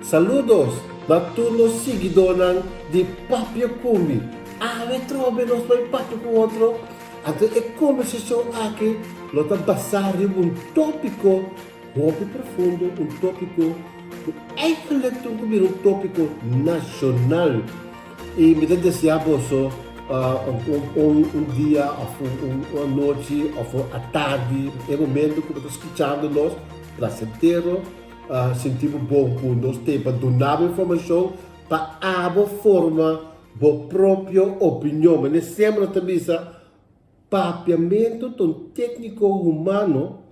Saludos na tudo seguidor de Papio Kumi. We trobe nos vai papio com outro. Até é conversação aqui, lota basar um tópico muito profundo, um tópico eigenlijk um tópico nacional. E me desejamos dia, ou uma noite, ou a tarde, é momento que você está escutando nós, prazeiro, sentimos bom com nós, para donar informação para a forma, a própria opinião. Mas sempre também papiamento de técnico humano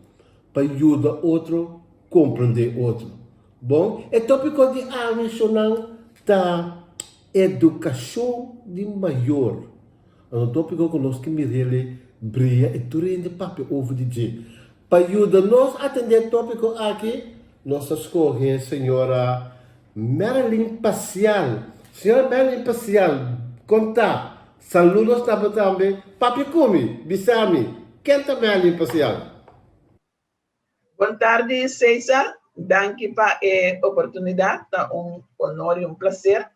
para ajudar outro a compreender outro. Bom, é tópico de mencionar da educação de maior. É um tópico que nós que me brilha e tudo de papel over de dia. Para ajudar nós a atender o tópico aqui, nós escolhemos a senhora Marilyn Pacial. Senhora Marilyn Pacial, conta. Saludos também. Papi Kumi, Bisami. Quem está Marilyn Pacial? Boa tarde, César. Danke para a oportunidade, honor e prazer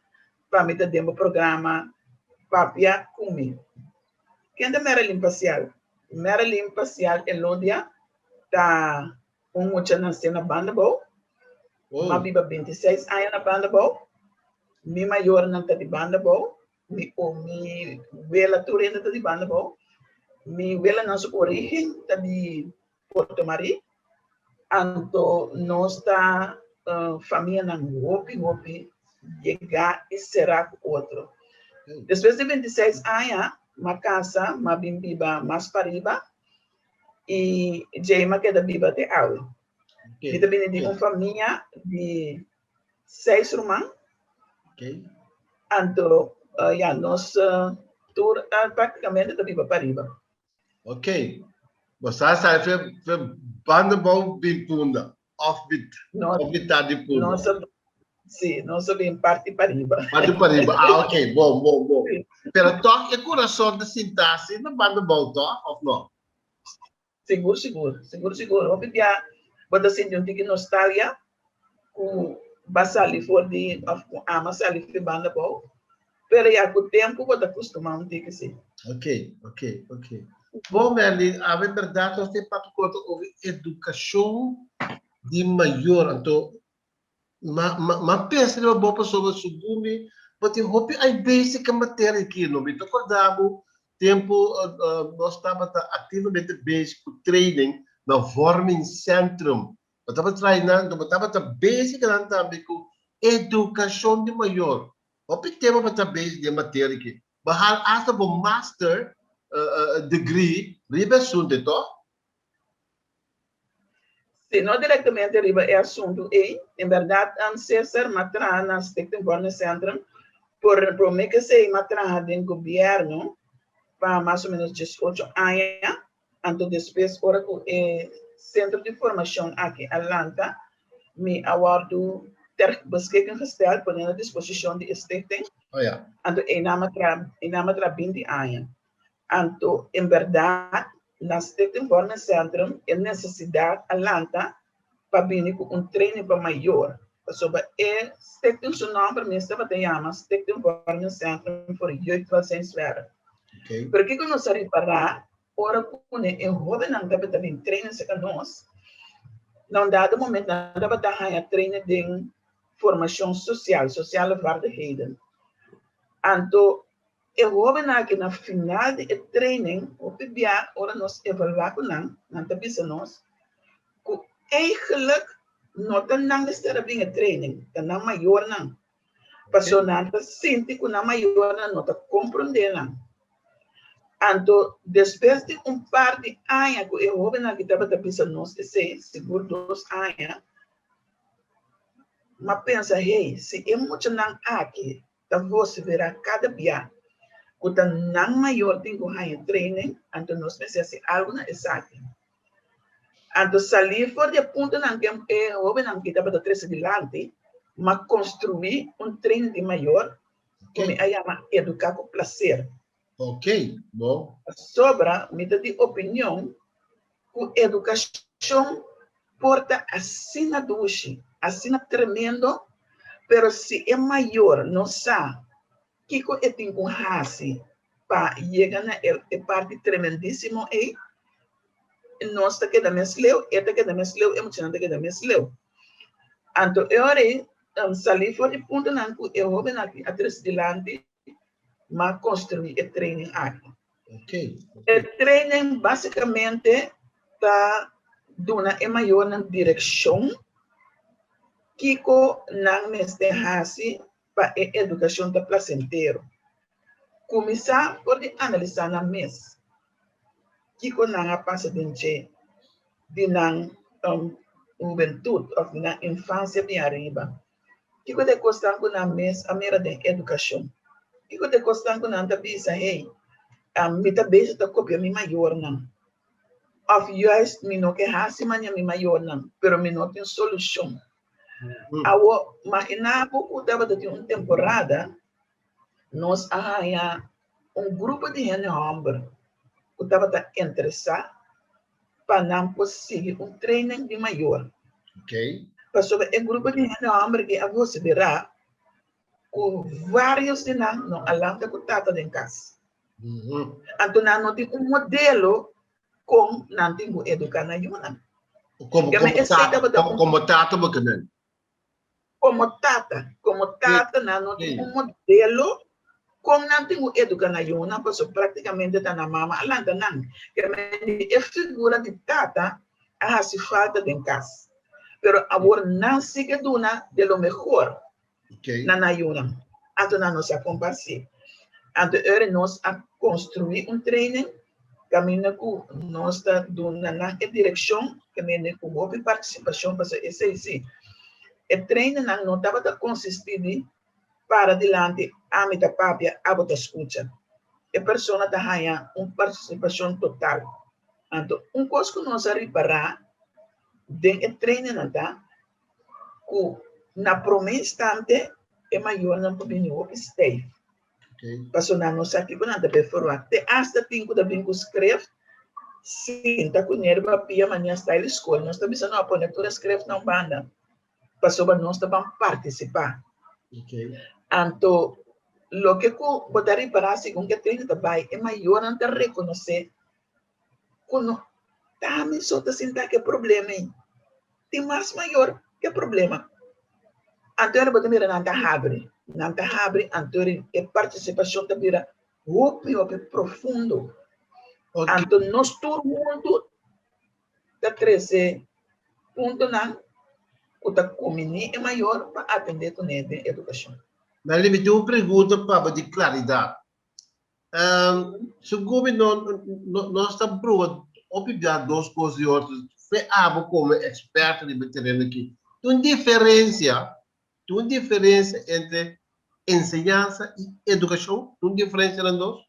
para me dar o programa Papia Kumi. Quem é Marilyn Pacial? Marilyn Pacial é Lódia, está mucha nasceu na banda boa. Uma viva 26 anos na banda boa. Mi maior não está de banda boa. Mi vela turenda está de banda boa. Mi vela nossa origem está de Porto Mari. Então, nossa família não gopi chegar e será outro. Depois de 26 anos, uma casa, uma bimbiba mais pariba, e Jema que é da biba de Aue. E também de uma família de 6 irmãos. Então, nós tour praticamente da biba pariba. Ok. Você sabe que banda bom bimpunda, off-beat, off-beat de punda. Sim, nós sabemos parte pariba. Parte pariba, ok, bom. Pero toque é coração da sintaxe na banda bom, ou não? Seguro. Vou pedir, bota assim, um tique nostalgia, com basali for de, ama sali de banda bom, pero já com o tempo, vou acostumar um tique assim. Ok. Bom, Merlin, a verdade, nós temos para contar sobre educação de maior. Então, mas pensa numa boa pessoa sobre porque hobby é basic matéria aqui, não me acordava tempo nós estávamos ativamente basic training na Vorming Centrum. Eu estava treinando, eu estava basic também com educação de maior. O tema para basic de matéria aqui. Bahal hasta o master degree, riba assunto de to? Sim, não diretamente riba é assunto em verdade, César matra na Stichting Vorming Centrum por mim que sei matra do governo para mais ou menos 18 anos, então depois ora com o Centro de Formação aqui em Atlanta, me awardo ter beschikking gesteld por à disposição de Stichting. Então, em nama tra 20 anos. Então, em verdade, na Stichting Vorming Centrum, é necessidade Atlanta para vir com treino para maior. Sobre a Stichting, seu nome para mim estava chamado Stichting Vorming Centrum for Youth Valsensweren. Porque que nós reparar, ora quando é jovem não deve também treinar se nós, não dado momento não deve estar treino de formação social vaardigheden. Então, é jovem aqui na final de training, o PBA, ora nós evaluamos não deve ser nós, que eigenlijk não tem estar bem training, não maior não, passionante, sente que não maior não está compreendendo. Então, depois de par de anos que eu jovem aqui estava pensando nós, seguro 2 anos, mas pensa, se é muito não aqui, então você verá cada dia, que tá não maior tem que training, então nós pensamos algo na exato. Então, sair fora de ponto não que é jovem aqui estava adiante, mas construir treino de maior, que me chama educar com prazer. Ok, bom. Sobra, me dá de opinião, que educação porta assina doce, assina tremendo Pero se é maior, não sabe que é tem com hasi para chegar na parte tremendíssimo e nós que da mesleu, eta que da mesleu, emocionante que da mesleu. Anto ore sali for de ponto nan ku e hobe na atrás dilante ma construir e training aqui. Ok. O training basicamente tá dona é maior na direção Kiko nang neste hasi para a educação da placenteiro. Começar por analisar na mês. Kiko nang a passa de nang juventude ou de nang infância bem arriba. Kiko de costar com na mês a mera de educação. Kiko de costar com na bisa hey, mita beijo da copia mi maior não. Of juist mi no que hasi manya mi maior não, pero mi no tem solução. Awo mahinabo o dava de uma temporada nós arranha grupo de gente homem o dava de interessar para não conseguir training de maior. Ok. Para sobre o grupo de gente homem que a você verá com vários de não alanga com tata em casa. Então não tem modelo como não tem que educar na yuna. Como tata bacana. Como tata não tem modelo como não tem que educar na yuna, porque praticamente tá na mama alanga não. Que é figura de tata a se falta em casa. Pero agora não se que duna de lo mejor na yuna. Então não se acompanha. Então nós a construir training caminho com nós está dando na direção caminho com boa participação para esse sim o treino não estava a consistir para adelante a meta papia a botar escuta a pessoa está ganhando participação total então coisa que nós a reparar de treino não tá com na promessa instante é maior na opinião que esteve. Passou na nossa aqui quando anda performar te hasta tinco da bingo escreve sim tá com nerva pia manhã está ele escola nós também não apoia toda escreve não banda passou para nós também participar então lo que co botar para segundo que tem também é maior ante reconhecer quando tá me só tá sentar que problema tem mais maior que problema então eu botar mira não tá abre então a participação tá vira profundo. Então nós todo mundo tá crescer ponto não o tá comunidade é maior para atender com a educação. Mas ele me deu uma pergunta para de claridade. Se o governo nós estamos provando obrigar duas coisas e outras, foi como experto de veterano aqui. Tem diferença entre ensinança e educação? Tem diferença entre nós?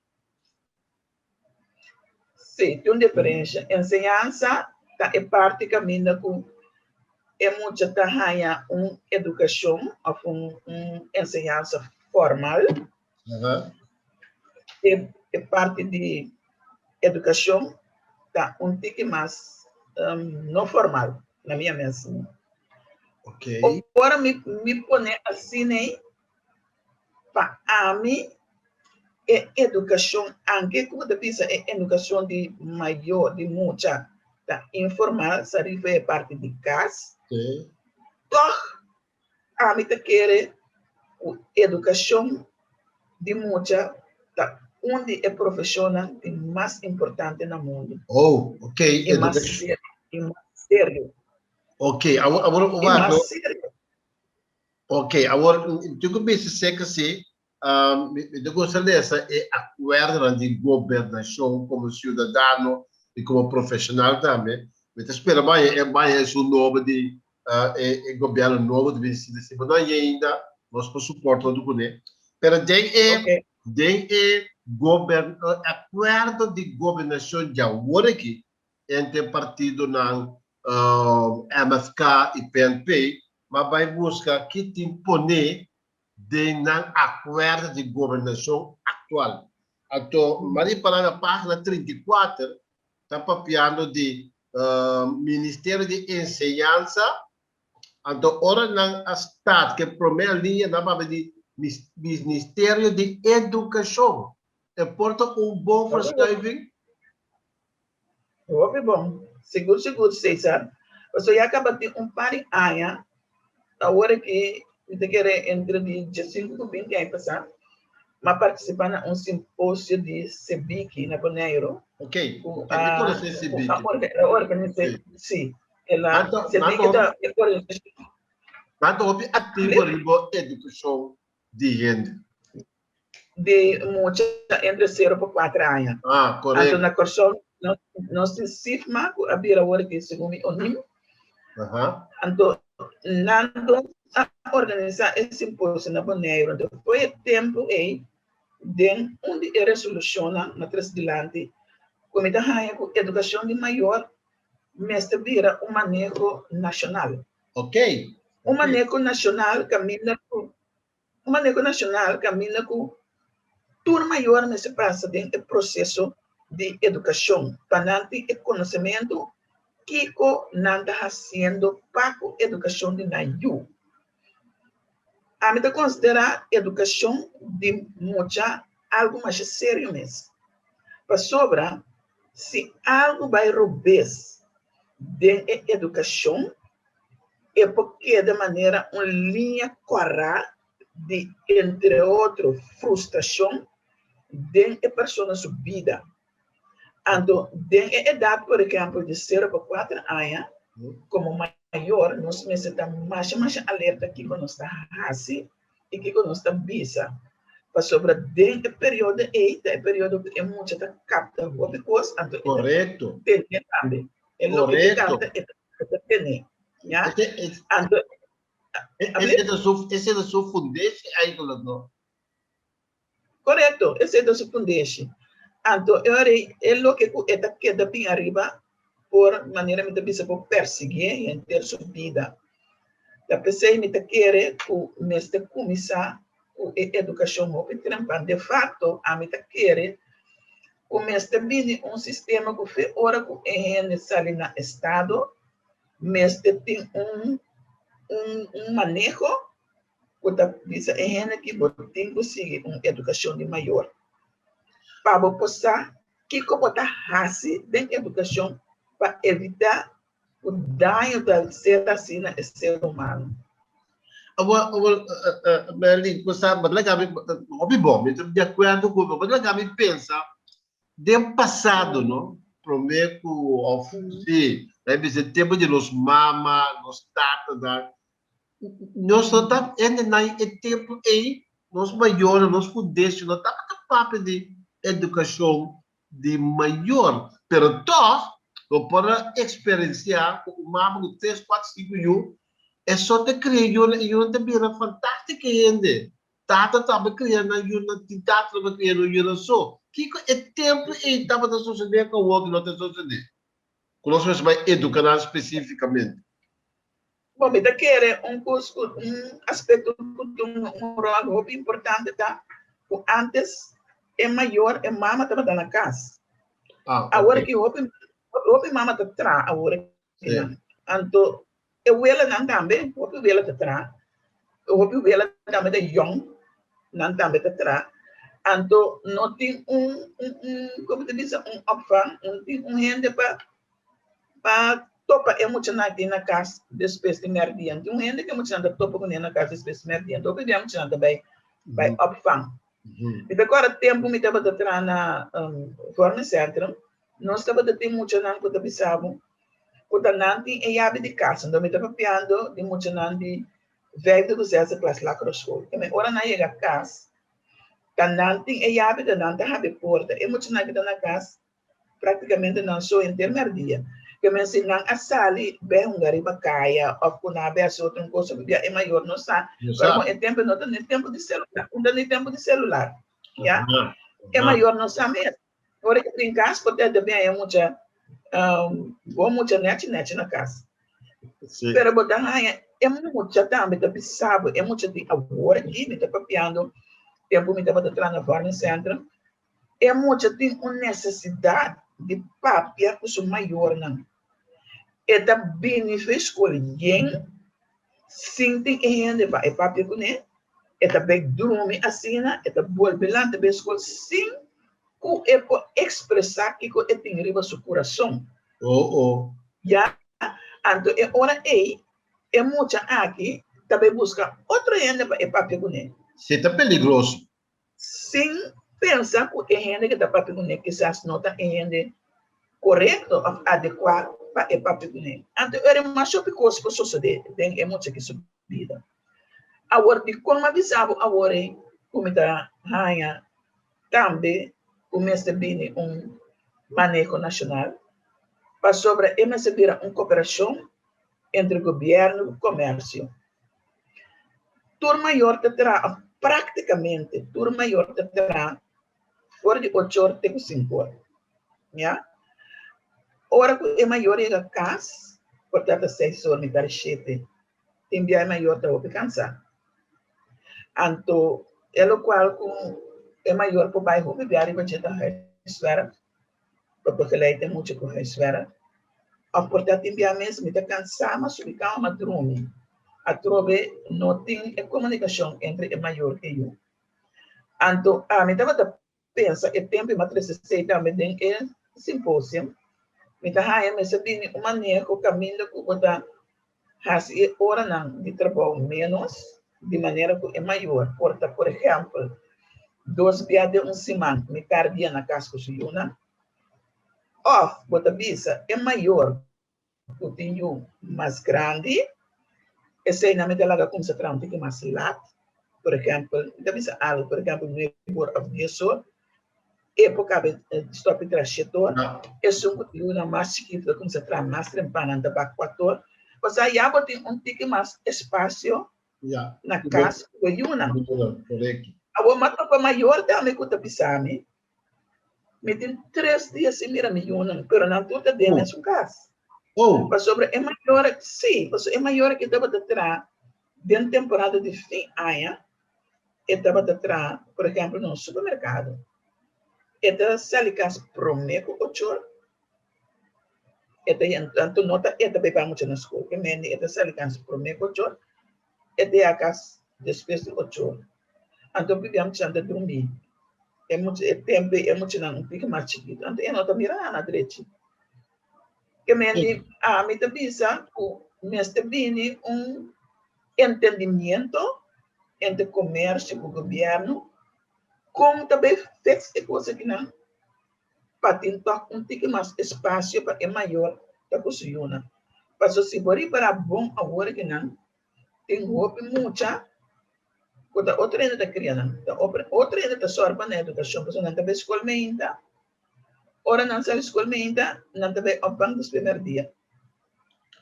Sim, tem diferença. Ensinança é parte que caminha com é muito tahanha educação ou ensinança formal. É parte de educação tá tique mais não formal na minha mesa. Ok. Agora me põe assim, né? Para mim, é educação, anche como te pensa, é educação de maior, de muita, tá? Informal, sabe, é parte de casa. Okay. Doch, a mim te quer educação de muita, tá? Onde é profissional é mais importante no mundo. Oh, ok. É mais sério. Ok, agora o mais sério. Ok, agora tu que pensa que se eu gostaria dessa é acordo de governação como cidadão e como profissional também. Mas espera mais o novo de governo novo de visita se não ainda nós por suporte do cone. Pero tem acordo de governação já agora aqui entre partido na MFK e PNP, mas vai buscar que te impone de não acordo de governação atual. Então, mas para na página 34, está papiando de Ministério de Ensinança Então, ora ng Estado que primeira linha na de Ministério de Educação. É porta bom verschuiving. Bom. Seguro, César. Você já acaba de par de anos, agora que você quer entre de 5 e 20 anos passar, mas participar em simpósio de CEBIC na Bonaire. Ok. A organização, sim. Ela, CEBIC da Mas ativo ribo educação de gente. De muita entre 0 por 4 anos. Correto. Então, na corção, nós CIFMA, a Bira Hora que segundo o NIM. Então, nando a organizar esse simpósio na Bonaire, então foi tempo aí, de onde resoluciona na transilante, como está com educação de maior, mas vira manejo nacional. Ok. Manejo nacional caminha com tudo maior nesse passa dentro do processo de educação, para o conhecimento que não está fazendo para a educação de Nayu. A mim considerar educação de muita algo mais sério mesmo. Para sobra, se algo vai roubar de educação, é porque de maneira uma linha clara de, entre outros, frustração de pessoas subida. Então, de idade, por exemplo, de 0 para 4 anos, como maior, nós necessitamos mais alerta que nós está assim e que nós está bisa. Para sobre dentro do período período que é muito da capta o coisa, então correto. Tem também. É o que capta tem. Já? Então esse é da sua fundência aí não. Correto, esse é da sua fundência. Então, é o que está queda bem arriba por maneira que bisa por perseguir e ter sua vida. Da pessoa me quer o mestre começar a educação open de fato a me quer começa a vir sistema que foi ora que é necessário no estado, mas tem manejo que está bisa é que tem que seguir uma educação de maior para você que como está fácil dentro da educação para evitar o dano da certa sina é ser humano. Merlin, badalah kami, bom, de acordo com badalah kami pensa do passado, não? Prometo, sim, deve ser tempo de nos mama, nos tata, nós não estamos ainda na tempo aí, nós maiores, nós pudéssemos, não estamos capazes de educação de maior, pero todos, eu posso experienciar o mama com 3, 4, 5 anos. É só te criar e também era fantástico ainda. Tata estava criando e tata estava criando e só. Que é tempo e estava a suceder com o outro não está suceder. Com nós vai educar especificamente. Bom, me quer curso, aspecto rol importante tá. O antes é maior, é mama estava na casa. Agora que o mama está atrás, agora que não. Então eu ela não também, o ela está atrás, o ela também é young, não também está atrás. Então não tem como te diz, opvang, rende para topa emocional na casa depois de merdian. Tem rende que emocional topa na casa depois de merdian. Então que emocional também vai opvang. E agora tempo me estava atrás na forma centro, nós estava de emocional que eu pensava quando nanti é ave de casa, então me estava piando de muito nanti veio do zero classe lá para a escola. E me ora na chega a casa, nanti é ave de nanti abre porta, é muito nanti na casa, praticamente não sou intermediária. Que me ensinam a sali bem um gariba caia, ou quando abre a outra coisa é maior não sabe. Agora é tempo não tem tempo de celular, não tem tempo de celular, já? É maior não sabe mesmo. Agora que tem casa pode também é muita muita net na casa. Pero botar é muito também tá pensado, é muito de agora que me tá papiando, tempo me tá botando na forma centro, é muito de uma necessidade de papia que sou maior não. É da benefício alguém Sinti gente ba e papi kune, eta bek durumi asina, eta bolbelante beskol sin ku e po expressar que ko eting riba su coração. Oh. Ya, anto e ora e mucha aqui, também busca outro gente ba e papi kune. Você tá peligroso. Sem pensar que é gente que está papi kune, quizás não está gente correto ou adequado para e papi kune. Anto era mais sobre coisa que sucede, tem muito que subida. Agora, de como avisava agora, como está rainha, também começa a vir manejo nacional para sobre receber uma cooperação entre governo e comércio. Tur maior terá, praticamente, tur maior terá fora de 8 horas até 5 horas. Yeah? Ora que é maior é a casa, portanto, 6 horas, me dá 7. Tem bem maior para o cansar. Anto, é o qual é maior para o bairro, me vier e vai ter a esfera, porque ele tem muito com a esfera. A porta tem bem mesmo, me dá cansar, mas fica uma drume. A trobe não tem comunicação entre o maior e eu. Anto, me estava pensando, é tempo de matriz também tem simpósio. Me está aí, me sabia uma maneira o caminho que eu está fazendo hora não de trabalho menos, de maneira que é maior. Por exemplo, 2 dias de semana, me cardia na casa que eu não. Off, bota bisa, é maior. Eu tenho mais grande, esse aí não me dá lá como se trata de mais lado. Por exemplo, da bisa algo, por exemplo, neighbor of the soul, época de stop trajetor, esse um conteúdo mais chiquito, como se trata mais trempana da bacuator, você aí tem tique mais espaço na casa que eu não. Correto. A uma tropa maior também que eu pisame, me tem 3 dias sem mira milhões, pero não tudo de mesmo casa. Mas sobre é maior, sim, é maior que estava atrás, dentro da temporada de fim ano, estava atrás, por exemplo, no supermercado. Eta salikas promeco 8 horas. Eta tanto nota eta beba muito na escola. Que mendi eta salikas promeco 8 horas. Eta akas depois de 8 horas. Então bebemos chanta dormir. É muito tempo é muito não fica mais chiquito. Então eu não tô mirando na direita. Que mendi me tabisa o neste bini entendimento entre comércio e o governo. Como também fez coisa que não para tentar tique mais espaço para é maior da cozinha. Para se para bom agora que não tem roupa muita, quando outra ainda da criança, outra ainda da sorba na educação, porque não também escola ainda, ora não sai escola ainda, não também o banco dos primeiros dias.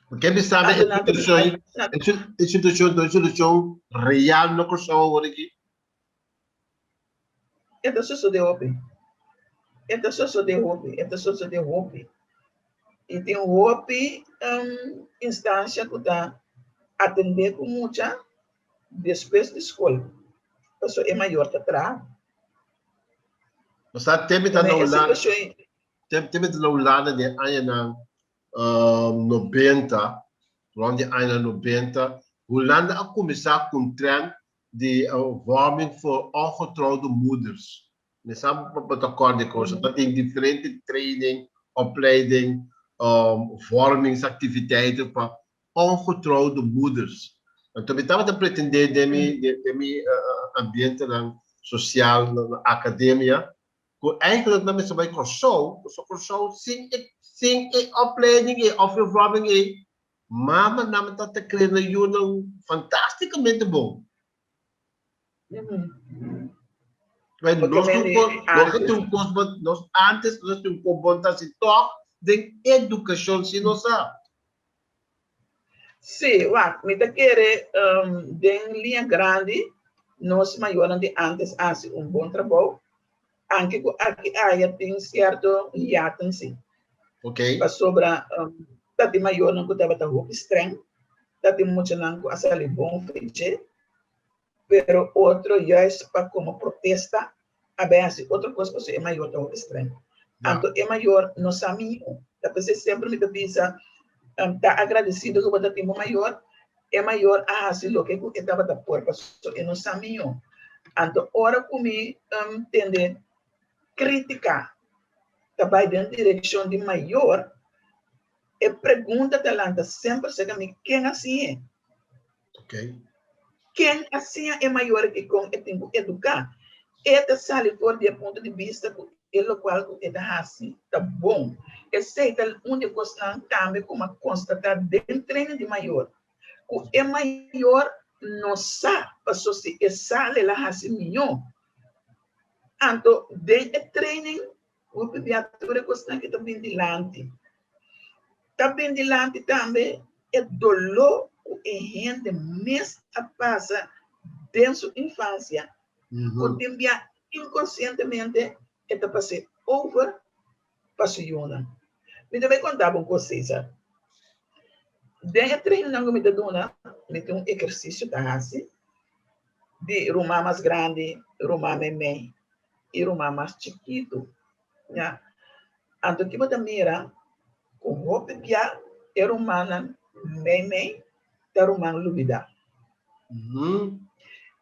Porque me sabe instituição real no curso agora aqui. Esta só de hobby. Esta só de hobby. E tem hobby instância que está atender com muita depois da escola. Isso é maior que atrás. Você tem que dar lado de ano 90, rond de ano 90, Holanda a começar com trend de warming voor ongetrouwde moeders. We samen met elkaar de koers. Dat in differente training, opleiding, vormingsactiviteiten voor ongetrouwde moeders. En toen we dat pretenderen de ambiente sociaal, de academia, eigenlijk dan met z'n zo, zing opleiding, of vorming, mama nam dat te krijgen, een fantasticamente bom. Nós antes nós temos que botar se toque de educação se não sabe. Sim, me tá querer de linha grande, nós maiores de antes fazem bom trabalho, anche aqui tem certo hiato sim. Ok. Para sobra, tá de maior não estava tão estranho, tá de muito não a sair bom feito. Pero outro já é para como protesta, a base outra coisa que é maior do estranho. Então é maior nos amigos. A pessoa sempre me diz, está agradecido que você tem maior, é maior assim lo que eu estava da porta so eu não sabia então ora comi entender criticar também dentro da direção de maior e pergunta talanta sempre se me quem assim é Ok. quem assim é maior que com eu tenho que educar esta sale fora do ponto de vista pelo qual é da assim tá bom esse é o único coisa também como constatar dentro de maior o maior não sabe passou se sale lá assim melhor então de training o pediatra coisa que está bem dilante também é dolor que a gente mesmo passa desde sua infância o tempo inconscientemente está passando over para sua yona me também contava coisa dentro treino não me dá me tem exercício da assim de rumar mais grande rumar menor e rumar mais chiquito já então que você mira com roupa pia é rumana menor da rumana lubida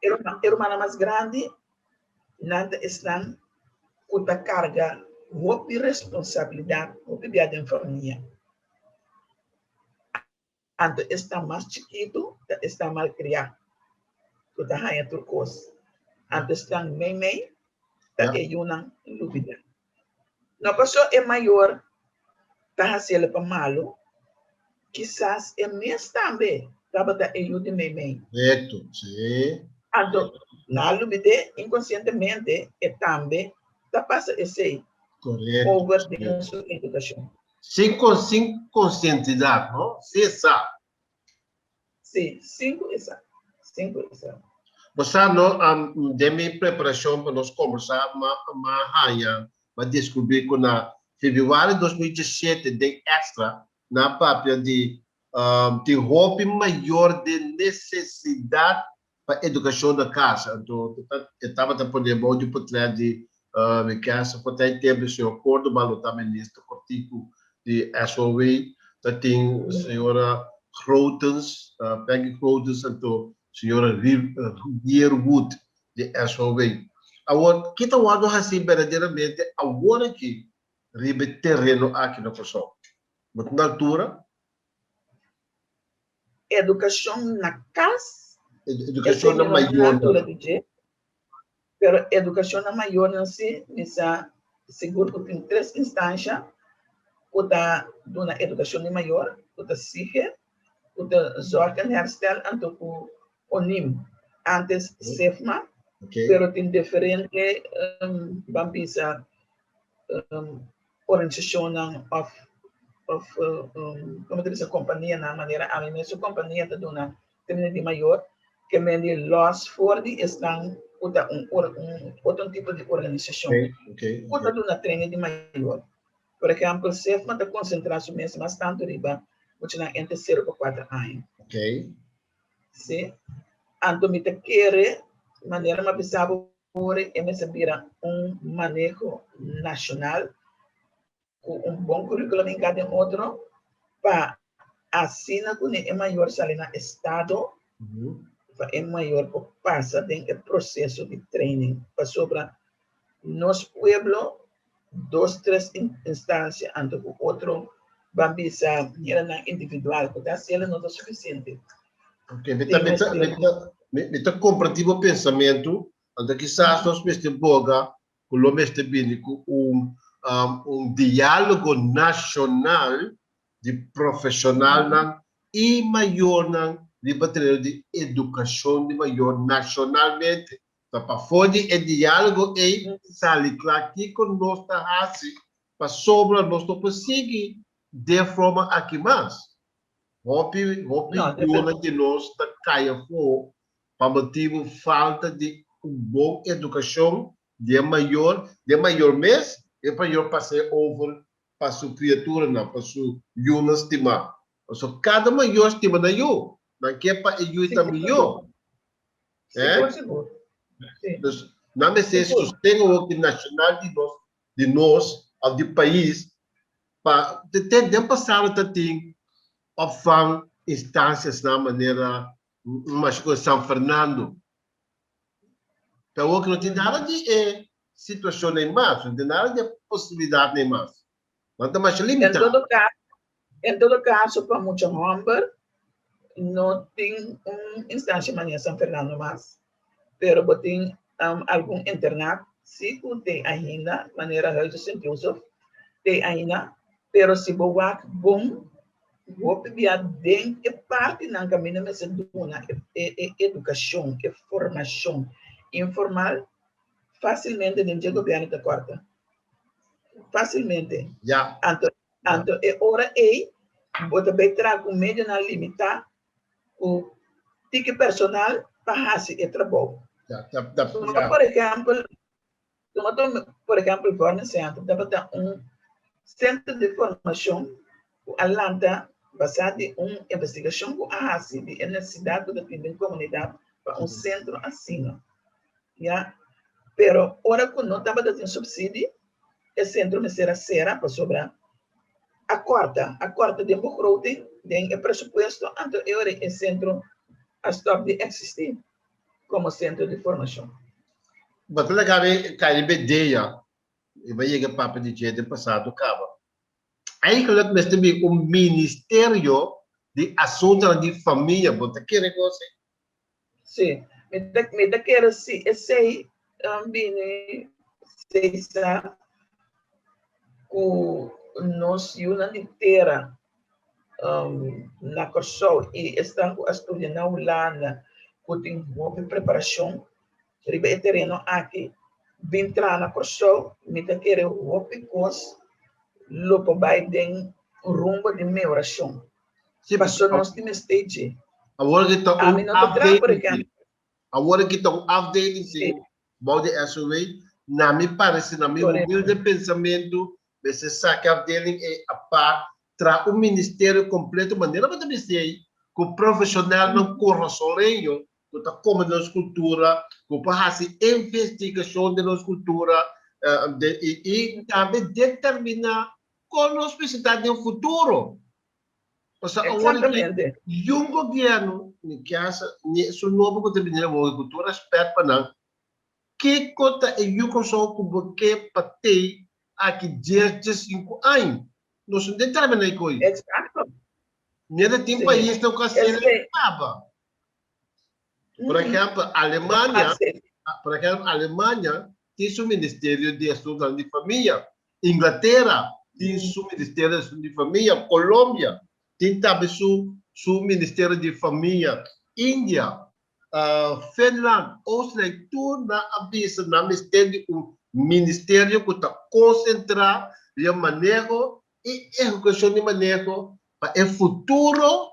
é rumana mais grande nada estão com a carga roupa e responsabilidade roupa pia da família então está mais chiquito está mal criado tu tá hanya turcos antes estão menor da é uma lubida não passou é maior tá haciendo para malo quizás é mesmo também estava da ajuda menor Correto, sim. então na lubida inconscientemente é também tá passa esse Correto. over de sua educação Sem conscientidade, não? Você sabe. sim 5 Você não, de minha preparação para nós conversar, mas descobri que na fevereiro de 2017 de extra na papel de roupa maior de necessidade para a educação da casa. Então, eu estava a poder muito para trás de minha casa, para ter tempo de acordo, mas eu também neste cortico de SOV, tem a senhora Grotens, Peggy Grotens, então senhora Yearwood de SOV. Agora, que está o assim verdadeiramente agora que ribe terreno aqui na Kosovo. Mas na altura, educação na casa educação na maior. na altura de dia pero educação na maior não se nessa seguro que tem 3 instâncias o da dona educação de maior o da SIGE o da Zorg en Herstel então o NIM antes SEFMA pero tem diferente bambisa organização of como diz a companhia na maneira a mesma companhia da dona tem de maior que me los for di estão outro tipo de organização outra dona treina de maior por exemplo SEFMA está concentrado mesmo bastante riba muito na entre 0 para 4 anos sim então me quer maneira uma pessoa por emesabira manejo nacional com bom currículo em cada outro para assinar com é maior sair na estado é maior que passa dentro do processo de training para sobre nos pueblo 2, 3 instâncias antes o outro bambisa era individual porque assim ele não é suficiente Meta comparativo pensamento, anda quizás nós mestre boga, com o mestre bínico, diálogo nacional de profissional e maior de bateria de educação de maior nacionalmente. Então, para fora de diálogo é sali claro que conosco assim, para sobre nós não conseguir de forma aqui mais. Hopi dona de nós está caia fora para motivo falta de boa educação de maior mês e maior passar over para sua criatura não para sua yuna estima. Então cada maior estima na eu não quer para eu também eu. Seguro. Não me se sustenta o nacional de nós do país para ter de passar até tem opção instâncias na maneira, mas com São Fernando. Então, que não tem nada de situação nem mais, não tem nada de possibilidade nem mais. Não está mais limitado. Em todo caso, para muitos homens, não tem uma instância em São Fernando mais, pero tem algum internato, se tem ainda, maneira de São Joseph, tem ainda, pero se boa bom, vou pedir dentro e parte na caminho mas educação, formação informal, facilmente dentro do governo da corta. Facilmente. Já. Então, é hora aí, vou também trazer um meio na limitar o ticket personal para fazer o trabalho. Por exemplo, agora centro, deve ter centro de formação, o Atlanta, baseado em uma investigação com a de necessidade da comunidade para centro assim. Yeah? Pero, ora que não estava dando subsídio, o centro me será para sobrar a quarta de Bocrote, tem o presupuesto, então o centro a stop de existir como centro de formação. Mas legal é que a ideia e vai chegar para de dia passado acaba. Aí que nós temos um ministério de assuntos de família, bota que negócio? Sim, me quero se esse também seja com nós una inteira na corso e estão estudando lá com uma preparação ribe terreno aqui vim entrar na corso me quero uma coisa logo vai den rumbo de minha oração se passou nós temos stage agora que está updating about the SOA na me parece na meu humilde pensamento você sabe a updating é a par tra um ministério completo maneira para dizer que o profissional não corra sozinho que está como na escultura que faz investigação da escultura e também determinar como nós precisamos de futuro. Ou seja, agora que um governo que acha que o novo governo da agricultura espera para não que conta é o consumo que para ter aqui 15 anos. Nós não determinamos a coisa. Exato. Nada tem país que não se acaba. Por exemplo, a Alemanha tem seu Ministério de Assuntos de Família. Inglaterra tem seu Ministério de Assuntos de Família. Colômbia tem também seu Ministério de Família. Índia, Finlândia, Austrália, tudo na avisa na ministério que está concentrado no manejo e educação de manejo para o futuro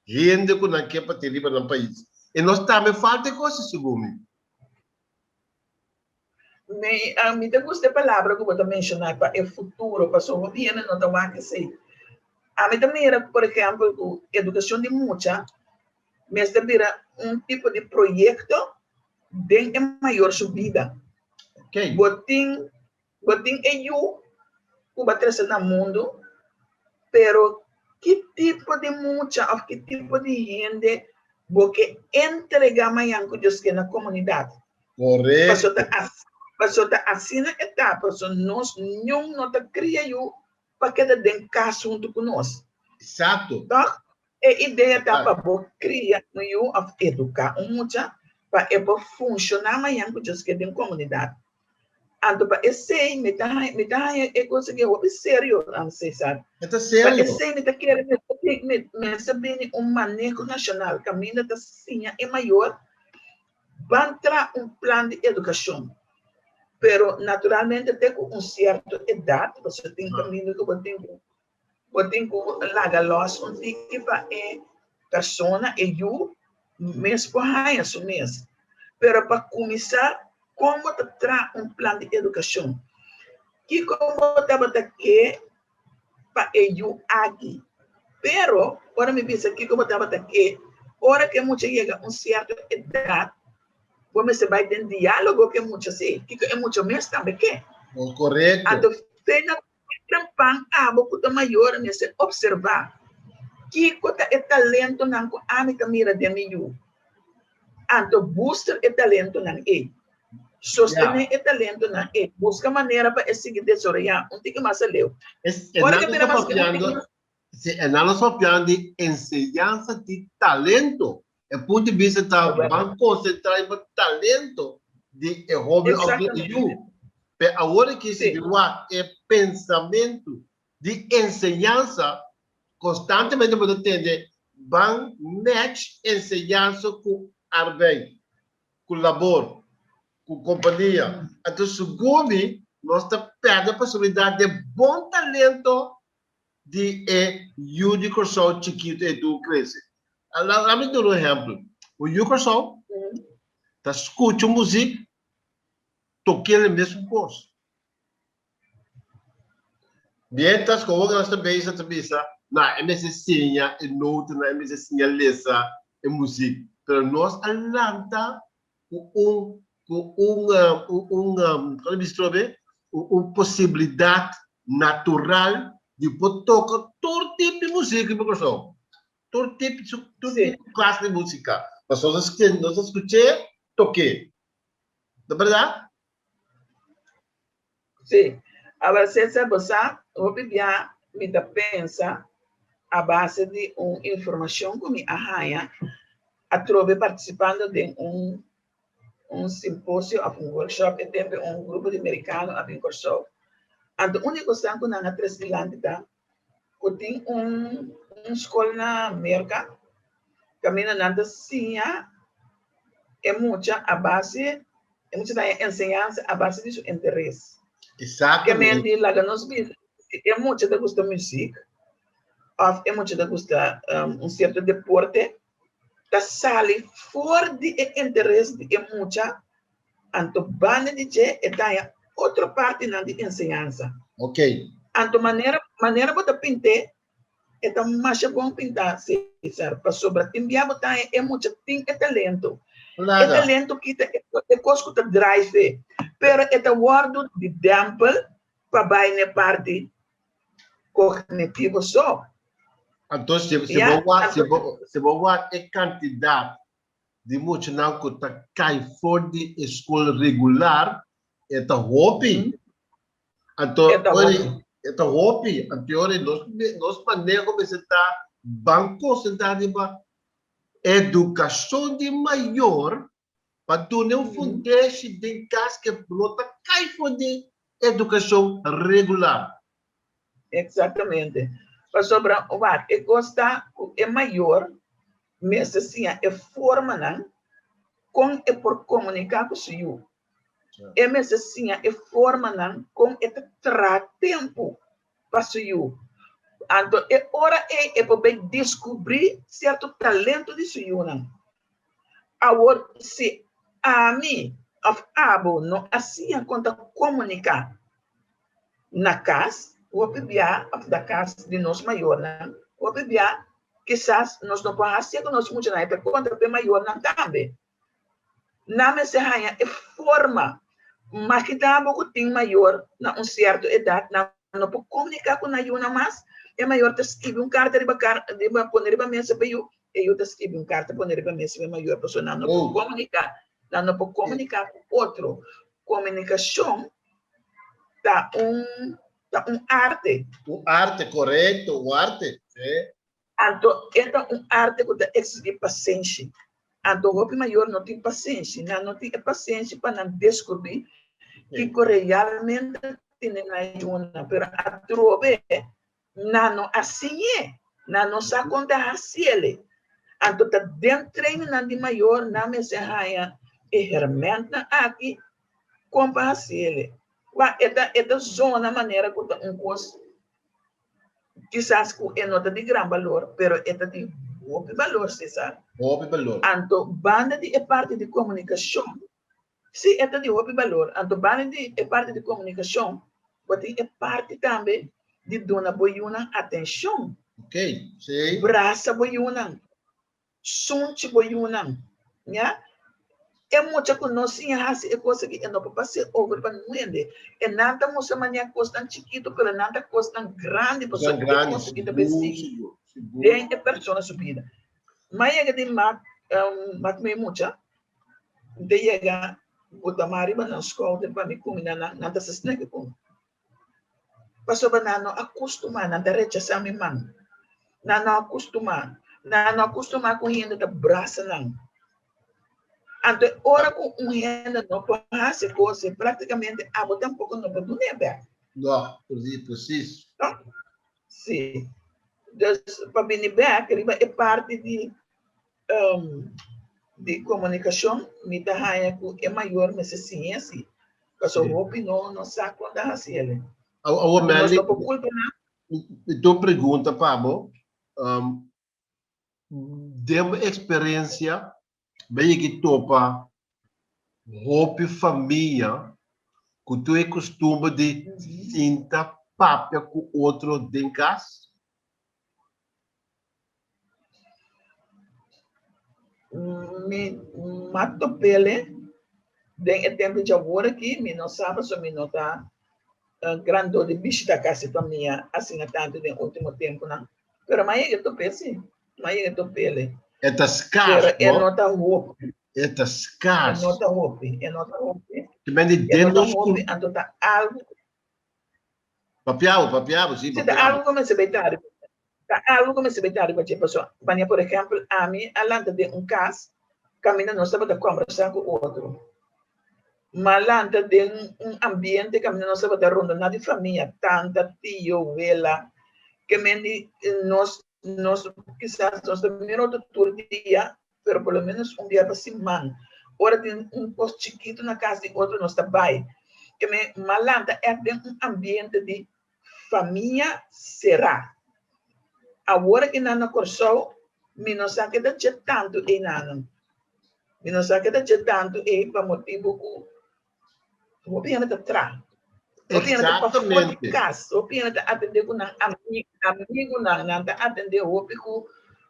gente que não quer para ter no país. E nós também falta coisas, segundo. Me gusta a palavra que eu vou mencionar para o futuro, para o governo não vai que ser. A mim também era, por exemplo, educação de muita, mas também era tipo de projeto de maior subida. Okay. Botin eu que vai trazer no mundo, pero que tipo de muita ou que tipo de gente porque entregar amanhã com Deus que na comunidade. Correto. Passou a assim na etapa, nós não te cria eu para que den caso junto conosco. Exato. Então, a ideia está para criar eu educar muita para funcionar amanhã com Deus que na comunidade. Então, para esse me dá conseguir o sério, não sei sabe. É sério. Esse me dá querer me saber manejo nacional, caminho da ciência é maior, vai entrar plano de educação. Pero naturalmente tem certa idade, você tem caminho que você tem que largar los que para persona e eu mesmo para isso mesmo. Pero para começar como tratar plano de educação que como estava aqui para eu aqui pero ora me pensa que como estava aqui ora que muito chega certa idade você vai ter diálogo que muito sei que é muito mais também que correto então tem na campanha a pouco maior nesse observar Kiko ta e talento nang ko ami kamira de miyu. Anto booster e talento nang e. Sostener e talento nang e. Busca maneira para seguir desoriar. Um tique mais leu. Nós falamos de enseñança de talento. É ponto de vista da banco concentrar em talento de hobby of you. Mas agora que se viu é pensamento de enseñança constantemente para entender van match enseñança com arbeid, com labor, com companhia. Então, segundo nós está perdendo a possibilidade de bom talento de you de corso chiquito e tu cresce. Let me dar um exemplo. O you corso tá escutando música, toquando o mesmo curso. Mientras que nós estamos na MSCinha e nota na MSCinha lesa e música, pero nós alanta possibilidade natural de tocar todo tipo de música que eu todo tipo de classe de música. Mas nós escutamos, toquei. Não é verdade? Sim. Agora, se você me pensa a base de uma informação que me arranha, a trove participando de um simpósio, um workshop, e tem um grupo de americanos a curso. Então, a única coisa que nós temos de lá, que tem uma escola na América, caminha na Cia, é muita a base, é muita da ensinança a base de seu interesse. Exatamente. Que lá nos é muito da gosta música, ou é muito da gosta certo deporte, que sai fora de interesse de muita, então banda de je é da outra parte na de ensinança. Ok. Então maneira para pintar é tão mais bom pintar, César, para sobre timbiar botar é muito tem talento. É talento que é coisa que drive, pero é o word de tempo para vai na parte cognitiva só. Então, se você é quantidade de muito não que tá cai fora de escola regular, é tá hobby. Então, é tá hobby. Então, nós manejamos essa banco sentado em educação de maior para tu não fundar de casa que brota cai fora de educação regular. Exatamente. Para sobrar o bar, é gosta é maior, mas assim é forma não, com é por comunicar com o senhor. É mas assim é forma não, com é tra tempo para o senhor. Então é hora é para descobrir certo talento de senhor não. Agora se a mim of abo não assim a conta comunicar na casa o bebia da casa de nós maior, né? O bebia, quizás nós não podemos ser que nós muito na época conta bem maior não também. Na mesa rainha é forma, mas que tá pouco tem maior na certa idade, não pode comunicar com a Yuna mais é maior te escrever carta de poner para mesa para eu te escrever carta poner para mesa para maior pessoa não pode comunicar, não pode comunicar com outro. Comunicação tá arte. O arte, correto, o arte. Então, é arte que exige paciência. Então, o homem maior não tem paciência. Não tem paciência para descobrir que realmente tem na ajuda. Mas a trove, não assim é. Não sabe contar assim ele. Então, dentro do treino de maior, não me se raia. E ferramenta aqui, compra assim ele. Esta zona maneira que coisa quizás é nota de grande valor, pero esta de bom valor, César. Bom valor. Então, banda de parte de comunicação. Se esta de bom valor, então banda de parte de comunicação, pode é parte também de dona boiuna atenção. Ok, sim. Braça boiuna, sunte boiuna, né? É muito que nós tínhamos é coisa que não pode ser over para não entender. É nada moça mania coisa tão chiquito, pero nada coisa tão grande para grande, conseguir também seguir. tem a pessoa subida. Mas é que mat me mucha, de chega o tamari na escola de para me comer na dessa snack com. Passou banano acostumar na rechaçar me man. Não acostumar com gente da braça não. Então, ora com gente não pode coisa praticamente a botar um pouco no do nebe. Não, preciso. Sim. Dus para mim é parte de comunicação, me dá raia que é maior, mas assim é assim. Porque o roupa não sabe quando é assim. O Meli, não culpa então pergunta, Pablo, de uma experiência bem que topa roupa família que tu é costume de sinta papel com outro dentro de casa? Me mato pele, tem tempo de agora aqui, me não sabe, só me não tá grande de bicho da casa para mim, assim, tanto no último tempo, não. Pero mas eu tô pensando, mas eu tô pele. É escasso, é nota roupa. É escasso. É nota roupa. Que vem de dentro dos roupa, então tá algo. Papiavo, sim, papiavo. Tá algo como se beitar. Tá algo como se beitar para a pessoa. Por exemplo, a mim, além de caso, caminha não sabe de conversar com o outro. Mas além de ambiente, caminha não sabe de ronda, nada de família, tanta, tio, vela, que nós quizás nós também outro dia, pero pelo menos dia para semana. Ora tem posto chiquito na casa de outro não está bem. Que malanta é de ambiente de família será. Agora que não corso, me não sabe que tanto e não. Me não sabe que tanto e para motivo que o piano está atrás. Exatamente. O piano está atender com amigo não atender o pico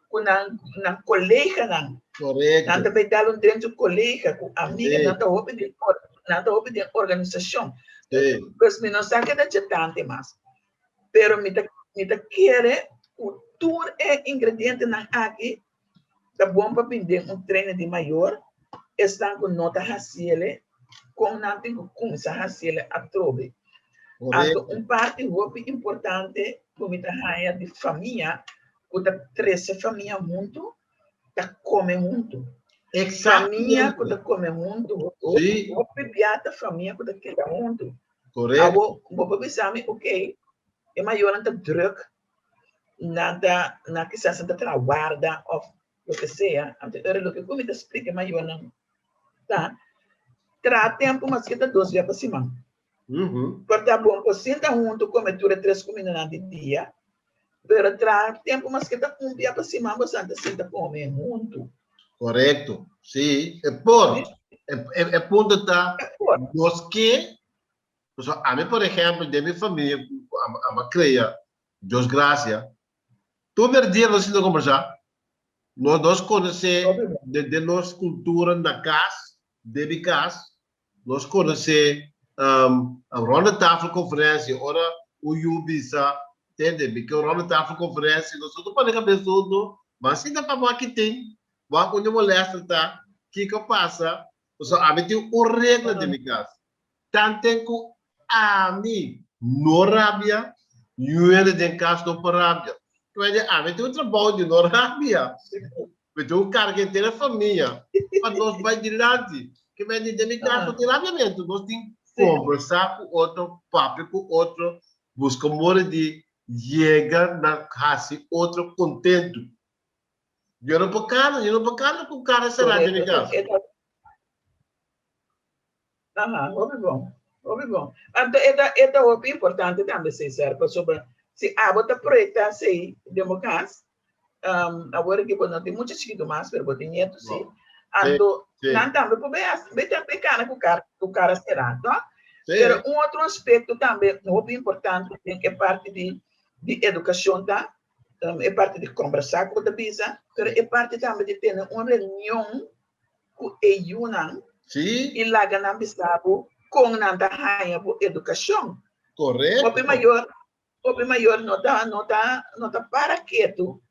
com na colega não. Correto. Não também dar dentro do colega com amiga não está houve de organização. Pois me não sabe que tanto mais. Pero me quer tudo é ingrediente na aqui da bom para vender treino de maior está com nota raciale com não tem com essa raciale a trobe. Então parte importante para me dar de família o da três família junto da come junto. Família que da come junto o piada família que da queda junto. Correto. Vou pensar ok é maior anta druk nada na que se senta tra guarda ou o que seja ante era lo que como te explica maior não tá tra tempo mas que tá 2 dias para cima porque tá bom por senta junto come dura 3 comidas de dia pero tra tempo mas que tá 1 dia para cima você senta come junto. Correto, sim, é ponto tá nós que a mim, por exemplo, de minha família, a creia, Deus graça, todo dia nós estamos conversar, nós conhecemos de nossa cultura na casa, de minha casa, nós conhecemos a ronda tafel conferência, ora o Ubisa, entende? Porque a ronda tafel conferência, nós não podemos cabeça tudo, mas se dá para aqui tem, vai quando molesta, tá? Que passa? A mim tem uma regra de minha casa, tanto que a mim, não rabia, eu era de casa não para rabia. A mim tem um trabalho de não rabia. Eu tenho um cara que tem a família, mas nós vai adiante. Que vem de minha casa não tem rabiamento. Nós temos que conversar com outro, papo com outro, buscar modo de chegar na casa, outro contento. Eu não bacana com o cara será de minha casa. Ouve bom. Então, é importante também, César, para sobre se a bota projetar se democracia, agora que não tem muito chiquito mais, mas botem neto sim. Então, não também pode ter pequena com o cara será, tá? Mas outro aspecto também muito importante é parte de educação, tá? É parte de conversar com a bisa, mas é parte também de ter uma reunião com o não. Sim. E lá ganhar bisabo com nada raia por educação. Correto. O maior não tá para quieto.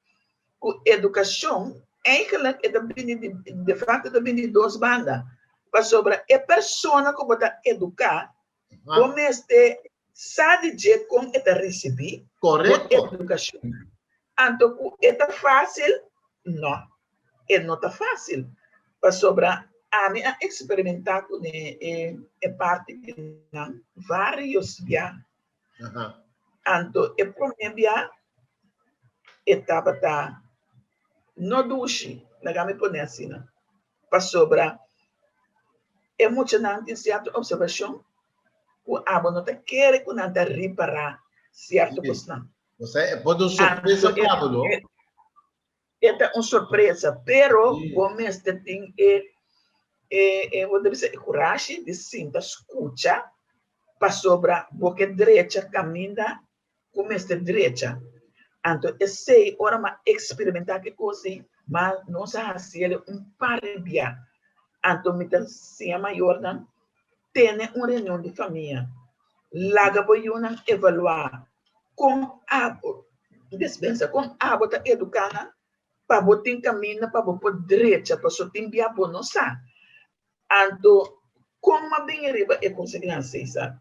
com educação, eigenlijk é de fato de duas bandas. Para sobre a pessoa que pode educar, como este sabe de como é receber Correto. educação. Então, é fácil? Não, não está fácil. Para sobre a minha experimentar com a parte de vários já. Então, o primeiro dia, etapa tá no duche, na me pôr assim, para sobre emocionante certa observação, o abo não te quer que não te reparar certo questão. Você pode surpresa para não? É uma surpresa, pero bom mesmo tem vou dizer coragem de sentar escuta para sobre boca direita caminha com esta direita. Então, eu sei ora mas experimentar que coisa, mas não se fazer par de dia. Então, me tem maior não tem uma reunião de família. Laga boiuna evaluar com abo dispensa com abo tá educando para botar caminho para botar direita para só tem via bonosa. Então, como a bem riba é consequência, sabe?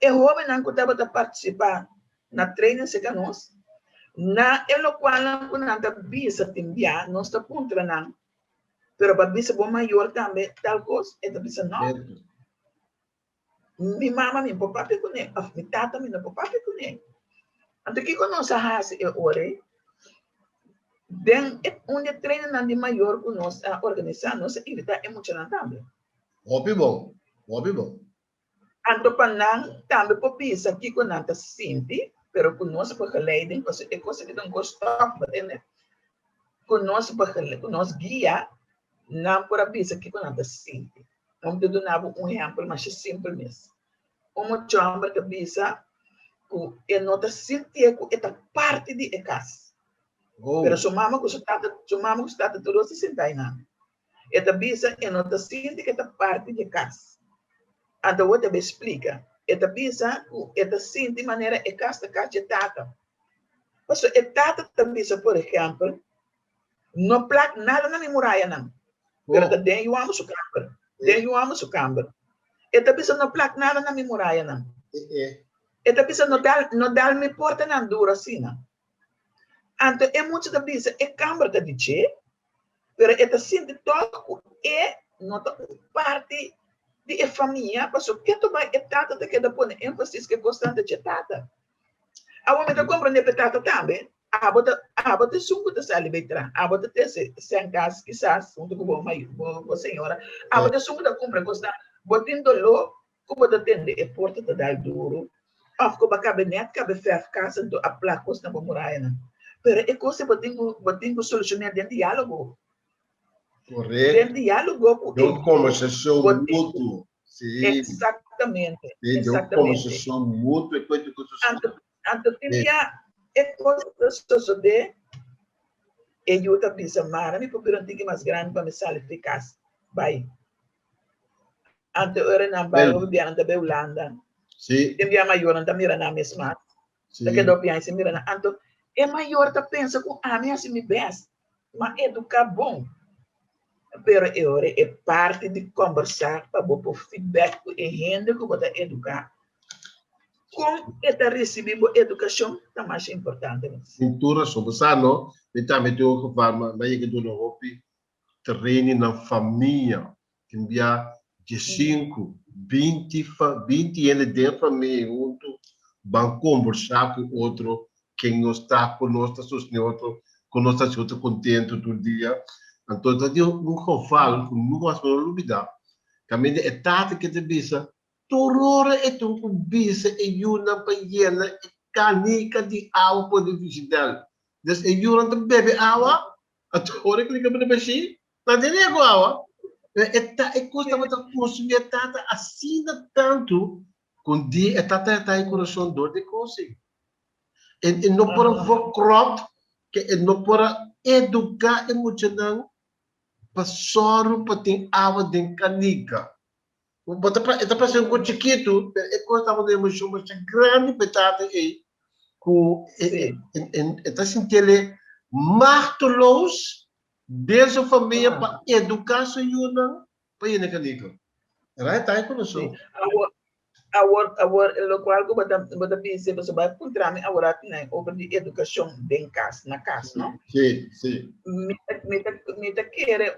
E jovem não estava a participar na treino se canos, na elo qual não anda bisa tem via não está contra não, pero para bisa bom maior também tal coisa é bisa não. Mi mama mi papá pe kune, mi tata mi no papá pe kune. Então que conosco a é ore, den onde treina na de maior conosco a organizar nossa evita emocional também. Óbvio bom. Então para também por isso aqui com nanta sinti, pero conosco para leiden, porque é coisa que não gostar, né? Conosco para conosco guia, não por abisa aqui com nanta sinti. Vamos dar um exemplo mais simples mesmo. Uma chamba que bisa que não está sentindo que é parte de casa. Pero sua mama que está tudo se senta aí não. Esta bisa que não está sentindo que é parte de casa. Então eu te explica. Esta bisa que está sentindo de maneira é casa de tata. Mas a tata também por exemplo, não placa nada na minha muralha não. Pero também eu amo sua câmera. Esta pessoa não placa nada na minha muralha, não. Esta pessoa não dá me porta na dura assim, não. Então, é muito da pessoa, é câmara de dizer, mas esta sente toque é não parte de família, porque que tu vai é tata que dá põe ênfase que constante de tata. A homem da compreender que tata também, a bota sungo da sala betra, a bota se casa quizás junto com a senhora, a bota sungo da compra constante. Botando lo, como da tende e porta da dar duro, af como cabinet, cabe fer casa do a placos na muralha. Pero é coisa botingo solucionar dentro diálogo. Correto. Dentro diálogo. De uma conversação mútua. Sim. Exatamente. De uma conversação mútua e coisa que Anto tinha é coisa de eu tá bisa mara me por antigo mais grande para me sair eficaz. Vai. Ante ora na bairro biana da Holanda. Sim. Tem via maior anda mira na mesma. Da que do pian se mira na anto é maior tá pensa com a minha se me best, mas educar bom. Pero é parte de conversar para botar feedback com a gente que pode educar. Como está recebendo educação tá mais importante. Cultura sobre sano, e também tem o que fala, mas é que do novo treine na família, tem via de 5, 20 anos de família, junto, vão conversar com outro, quem não está conosco, está outro, conosco está contente todo dia. Então, eu não falo, não gosto de olvidar. Também é tata que te bisa, torora é um bisa e uma pequena canica de água por digital. Então, e uma te bebe água, a torora que liga para beber, não tem água. É coisa de consumir a tata assina tanto, com dia a tata está em coração dor de coisa. E não para crop, que não para educar emocional, para soro para ter água de canica. Está para ser um chiquito, é coisa de emoção, mas é grande petata aí, que está sentindo Marteloos deze família para educação yun pa yun kaniko. Right? Tayo ko Sim. so. Agora, lo qual que bota pensar, você vai encontrar agora over de educação dentro casa, na casa, não? Sim, sim. Me quer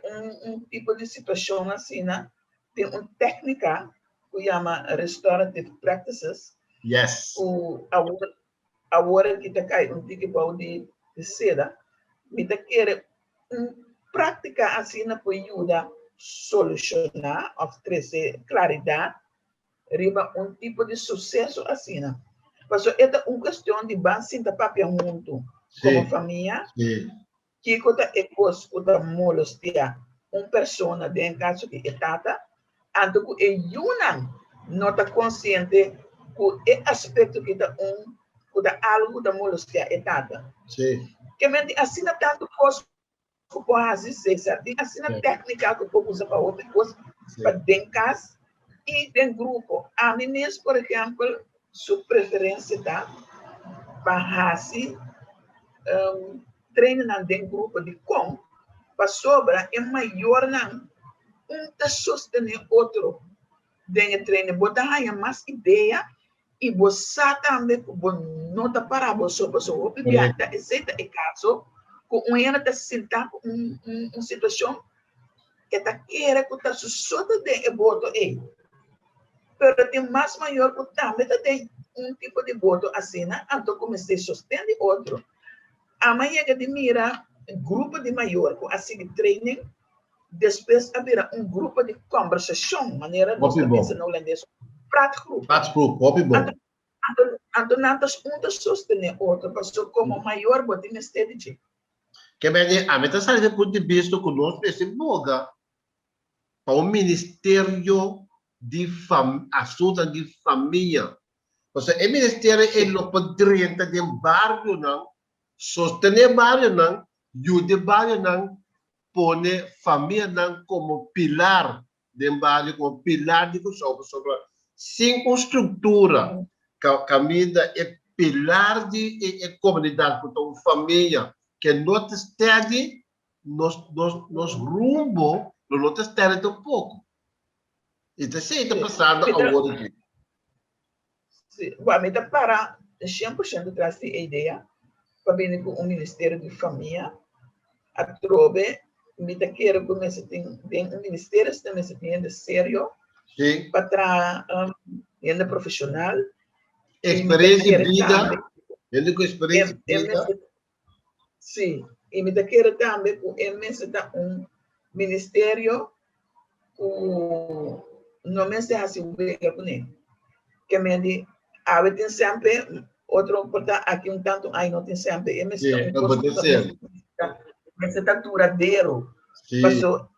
tipo de situação assim, né? Tem uma técnica que chama restorative practices. Yes. O agora que tá cai tipo de seda, me quer prática assim na para ajudar solucionar, oferecer claridade riba tipo de sucesso assim, né? Porque é uma questão de base da papel junto, como família, que conta é coisa conta molestia, uma pessoa dentro caso que é tata, ando que é uma nota consciente que é aspecto que tá algo da molestia é tata. Sim. Que mente assim tanto coisa que pode ser, sabe? Assim técnica que pode usar para outra coisa, para dentro casa e tem grupo. A mim mesmo, por exemplo, sua preferência tá para treinar dentro grupo de como para sobra é maior não tá sostener outro dentro treino botar aí mais ideia e você também não tá para você o piada aceita é caso com uma tá sentar com uma situação que tá querer que tá só de boto aí. Pero tem mais maior que também tem tipo de voto assim, né? Então comecei a sustentar outro. Amanhã que mira grupo de maior com assim training, depois haverá grupo de conversação, maneira nós também se não holandês, prato grupo. Então nós juntos sustentar outro, porque como maior bote neste dia. Que bem, a meta sai do ponto de vista conosco esse boga para o ministério de assuntos de família. Ou seja, o ministério é o poder de bairro não, sostener bairro não, ajudar bairro não, pone família não como pilar de bairro, como pilar de sobre sem estrutura, caminha é pilar de comunidade, então família que não está nos rumbo, não está tão pouco. Então, se está passando agora aqui. Bom, então, para 100% atrás da ideia, para vir com o Ministério de Família, a trobe, me quero começar a ter um ministério, também se tem de sério, para trás, ainda profissional. Experiência de vida, ele com experiência de vida. Sim, e me quero também com um ministério, não me sei assim, que me diz, tem sempre outro porta aqui tanto aí não tem sempre é mas está duradouro passou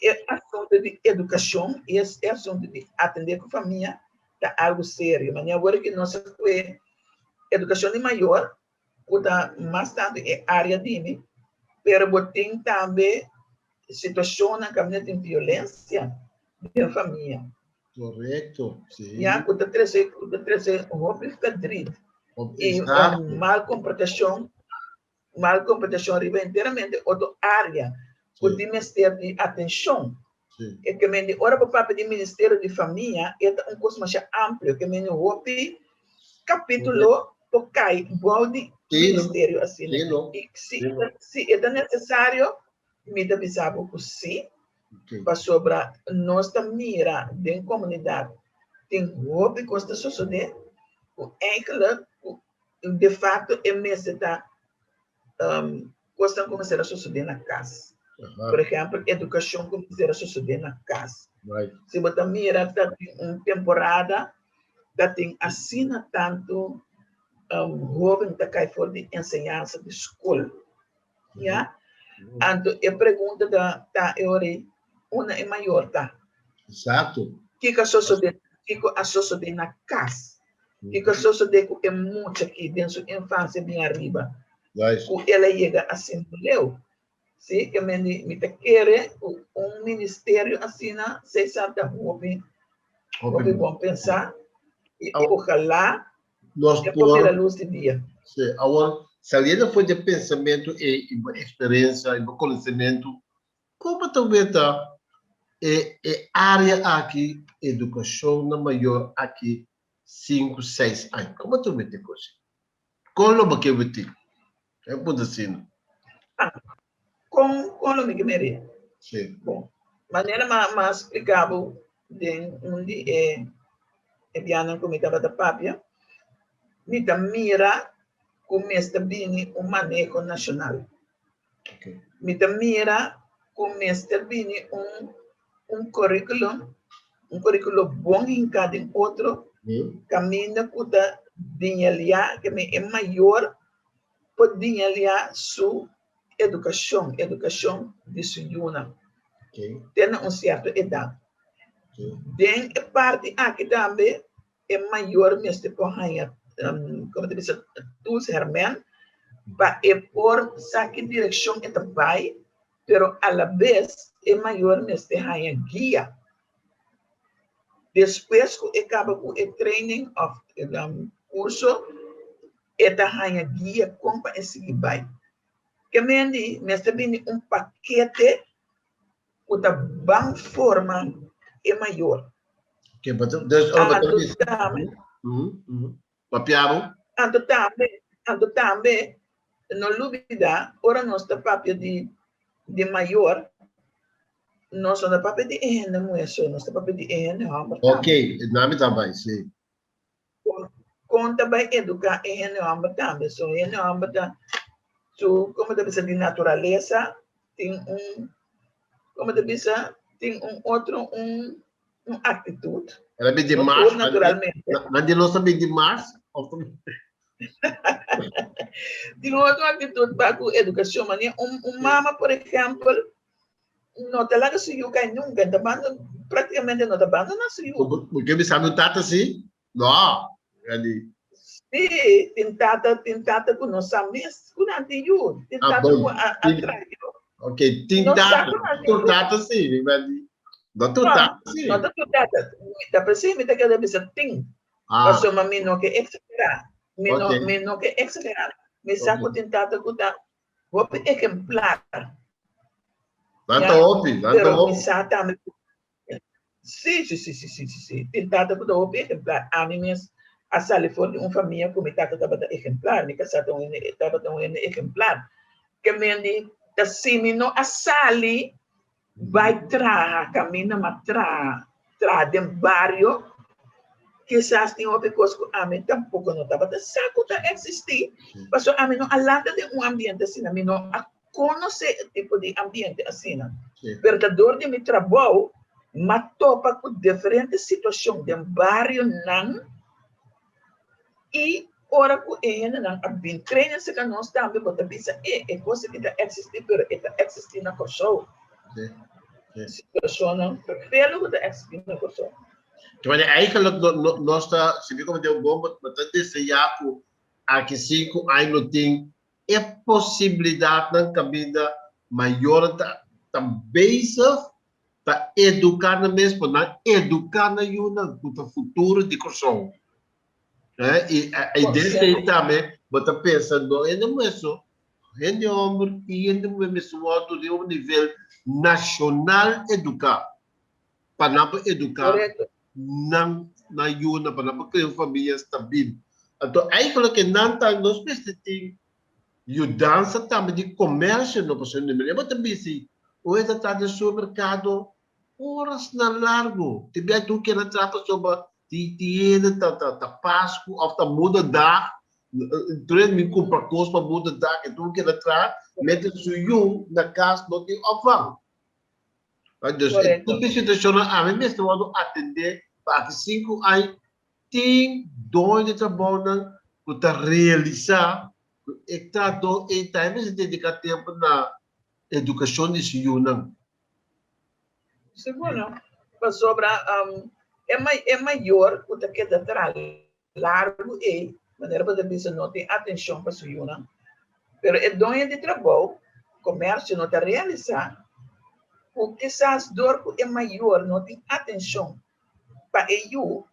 é assunto de educação e é assunto de atender com a família tá algo sério mas agora que nós é educação de maior puta mais tanto é área de mim pero tem também situação na caminhada de violência da família. Correto, sim. Já, quando trazer roupa fica drido. E mal comportação arriba inteiramente outra área, o ministério de atenção. É que me ora para o papel do Ministério de Família é um curso mais amplo, que me roupa capítulo por cai igual de ministério assim. E se é necessário, me dá bisabo que sim. Para sobre nós mira da comunidade tem roupa que está sucedendo o enkele de fato é mesmo está coisa começar a suceder na casa por exemplo educação começar a suceder na casa se você mira está uma temporada tem assina tanto jovem que cai fora de ensinança de escola já então a pergunta da uma é maior, tá? Exato. Que a sociedade na casa. Que a sociedade é muito aqui dentro da infância bem arriba. Que ela chega assim, leu. Se que me quer um ministério assim, se sabe bom pensar e ojalá nós por a luz do dia. Sim, agora saliendo foi de pensamento e experiência e conhecimento, como também está área aqui, educação na maior aqui, 5, 6 anos. Como tu me tem coisa? Como que eu te? É ponto assim. Com o que merece. Sim. Bom, maneira mais explicável de onde é piano como estava da papia, me mira como está bem o manejo nacional. Okay. Me mira como está bem um currículo bom em cada outro, caminho que dinheiro que é maior, por dinheiro sua educação de sua Okay. tem uma certa idade. Okay. Den parte aqui também é maior mesmo por rainha, como te disse, dos hermanos, para por saque direção e vai, pero a la vez é maior mesmo rainha guia. Depois que acaba com o training of curso, esta rainha guia como para seguir vai. Que mendi, mesmo bem paquete que da bem forma é maior. Okay, but there's all Ando the também, Papiamo? ando também, não dúvida, ora nós da papel de maior, nós da papel de ene, não é só, nós da papel de ene, Ok, nome também, sim. Conta vai educar ene, também, so ene, so como deve ser de natureza, tem como deve ser, tem outro, atitude. Ela vem de Não Mars, todo naturalmente. mas de nós também de Mars? Tem outra atitude para a educação, mas mama, por exemplo, não te larga se eu cai nunca, praticamente não te abandona se eu. Porque me sabe o tata assim? Não, ali. Sim, tentata que não sabe, que não tem eu, tentata que atrás. Ok, tem tata sim, não tu tata sim. Não tu tata, da pessoa me tem que ser tem, mas eu me não que exagerar, me não que exagerar, me saco tentata que tá, vou exemplar. Pero misa também. Sim. Tentata que dou exemplar. A mim mesmo, a sala foi uma família como tata estava exemplar, nem que estava um exemplar. Que me da simino a sali vai caminha tra de barrio, quizás tem outra coisa que a mim tampouco não estava, saco tá existir, mas a mim não alanta de ambiente assim, a mim não conhecer tipo de ambiente assim. Verdador de meu trabalho, mas topa com diferentes situações de barrio não, e ora que ele não a bem treina se que nós também bota bisa é coisa que está existir, pero está existir na pessoa. Situação não, pelo que está existir na pessoa. Então, eigenlijk nós está, se vê como deu bom, mas desse japo aqui 5 anos tem é possibilidade na caminhada maior também para educar na mesma, na educar na yuna no futuro de corção. E a ideia também, bota pensando em não é só em homem e em mesmo modo de um nível nacional educar para não educar na yuna para não criar família estável. Então aí que não tá nós precisamos e dança também de comércio no país de Minas. Mas também se o está no supermercado horas na largo, tiver tu que na trata sobre tiene ta Páscoa ou ta muda da trein me compra coisa para muda da que tu que na trata mete suyo na casa não tem opção. Então essa situação a mim mesmo vou atender para que 5 anos tem dois de trabalho para realizar Estado e também se dedicar tempo na educação de ciúnan. Segundo, sobre é maior o que está atrás, largo e maneira para dizer não tem atenção para ciúnan. Pero é dono de trabalho, comércio não está realizando, o que essas dor é maior, não tem atenção para eu,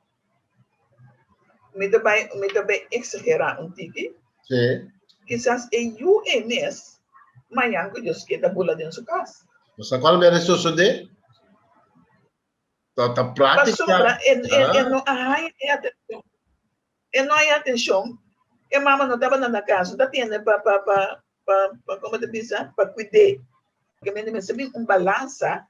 me também exagerar tiki. Sim. quizás eu é mês, amanhã que Deus quer dar bula dentro da sua casa. Mas qual é a resolução de? Tá Para prática. sobra, não há atenção. E não há atenção. E mama não estava na casa, está tendo para como te diz, para cuidar. Porque me recebe balança,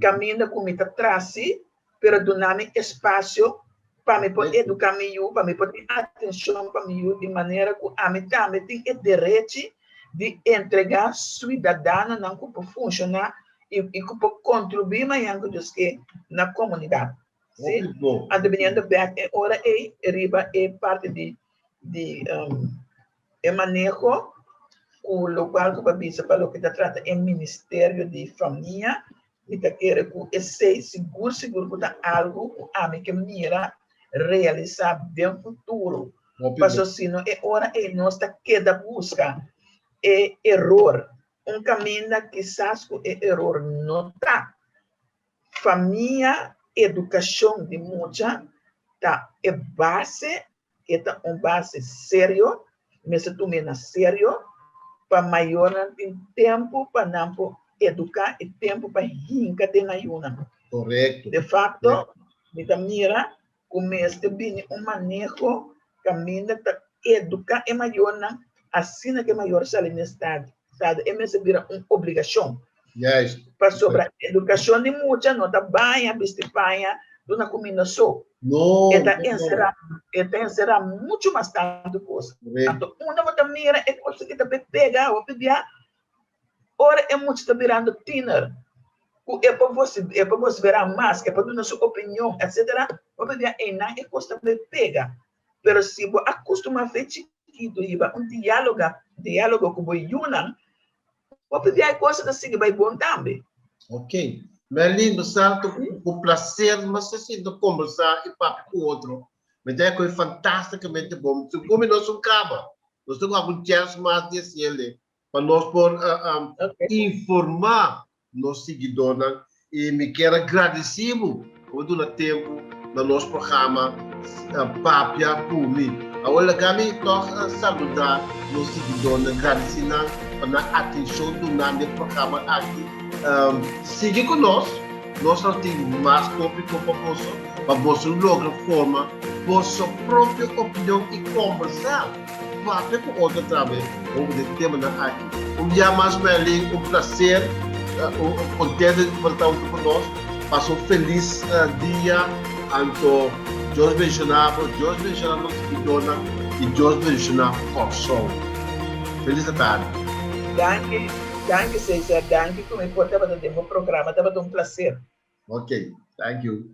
caminha com muita trace, pero doname espaço para me poder educar melhor, para me poder atenção para melhor, de maneira que a mim também tem o direito de entregar cidadana não que funcionar e que contribuir mais na comunidade. Sim? A dependendo back é hora riba é parte de manejo o local que babisa para o que trata é Ministério de Família e tá quer que esse seguro que algo a mim que mira realizar bem futuro. Mas assim não é hora é nós tá queda busca é erro caminho que quizás é erro não tá família educação de muita tá é base base sério mas tu me na sério para maior tem tempo para não educar e tempo para rinca tem ayuna. Correto. De facto, me mira como este bem manejo caminho para educar e maior assim que maior sale no estado. Sabe? É mesmo vira uma obrigação. Yes. Para sobre a educação de muita não tá banha, bestipanha, do na comida só. Não. Está encerrar muito mais tanto coisa. Então, uma volta mira é coisa que tá pega, ou pegar, ora é muito tá virando thinner. É para você ver mais, é para dar sua opinião, etc. Ou pegar é coisa que pega. Pero se você acostuma a ver chiquito, diálogo com o Yunan, ou pegar coisa que vai bom também. Ok. Merlin, Santo, com prazer, mas assim, de conversar e papo com o outro. Mas é coisa fantasticamente bom. Se como nós não acaba, nós temos algum chance mais de ele, para nós por informar nos seguidores e me quero agradecer por todo o tempo no nosso programa Papia Pumi. Agora, kami toca saludar nos seguidores, agradecer pela atenção do nosso programa aqui. Siga conosco, nós temos mais tópico para você lograr forma por sua própria opinião e conversar com outro também sobre o tema da aqui. Dia mais, Merlin, prazer, contente de estar conosco. Passe feliz dia, Anto, Deus mencionar nos seguidores e Deus mencionar o som. Feliz tarde. Danke, César. Danke por me portar para o programa. Estava um prazer. Ok, thank you.